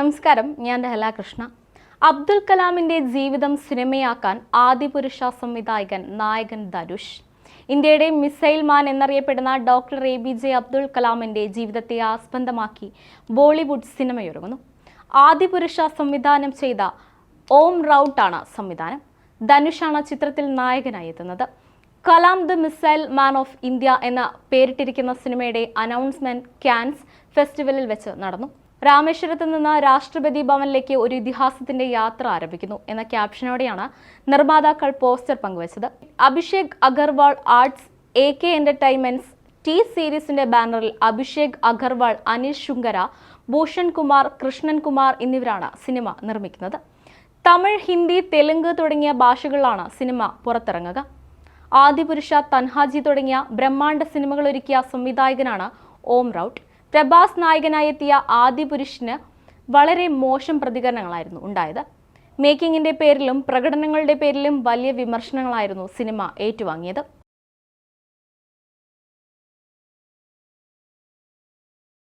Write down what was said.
നമസ്കാരം, ഞാൻ രഹല കൃഷ്ണ. അബ്ദുൽ കലാമിന്റെ ജീവിതം സിനിമയാക്കാൻ ആദിപുരുഷ സംവിധായകൻ നായകൻ ധനുഷ്. ഇന്ത്യയുടെ മിസൈൽ മാൻ എന്നറിയപ്പെടുന്ന ഡോക്ടർ APJ അബ്ദുൽ കലാമിന്റെ ജീവിതത്തെ ആസ്പദമാക്കി ബോളിവുഡ് സിനിമയൊരുങ്ങുന്നു. ആദിപുരുഷ സംവിധാനം ചെയ്ത ഓം റൌട്ടാണ് സംവിധാനം. ധനുഷാണ് ചിത്രത്തിൽ നായകനായി എത്തുന്നത്. Kalam the missile man of India എന്ന പേരിട്ടിരിക്കുന്ന സിനിമയുടെ അനൗൺസ്മെന്റ് കാൻസ് ഫെസ്റ്റിവലിൽ വെച്ച് നടന്നു. രാമേശ്വരത്ത് നിന്ന് രാഷ്ട്രപതി ഭവനിലേക്ക് ഒരു ഇതിഹാസത്തിന്റെ യാത്ര ആരംഭിക്കുന്നു എന്ന ക്യാപ്ഷനോടെയാണ് നിർമ്മാതാക്കൾ പോസ്റ്റർ പങ്കുവച്ചത്. Abhishek Agarwal arts, AK entertainments, T സീരീസിന്റെ ബാനറിൽ അഭിഷേക് അഗർവാൾ, അനിൽ ശുങ്കര, ഭൂഷൺ കുമാർ, കൃഷ്ണൻ കുമാർ എന്നിവരാണ് സിനിമ നിർമ്മിക്കുന്നത്. തമിഴ്, ഹിന്ദി, തെലുങ്ക് തുടങ്ങിയ ഭാഷകളിലാണ് സിനിമ പുറത്തിറങ്ങുക. ആദിപുരുഷ, തൻഹാജി തുടങ്ങിയ ബ്രഹ്മാണ്ഡ സിനിമകൾ ഒരുക്കിയ സംവിധായകനാണ് ഓം റൌട്ട്. പ്രഭാസ് നായകനായെത്തിയ ആദിപുരുഷിന് വളരെ മോശം പ്രതികരണങ്ങളായിരുന്നു ഉണ്ടായത്. മേക്കിങ്ങിന്റെ പേരിലും പ്രകടനങ്ങളുടെ പേരിലും വലിയ വിമർശനങ്ങളായിരുന്നു സിനിമ ഏറ്റുവാങ്ങിയത്.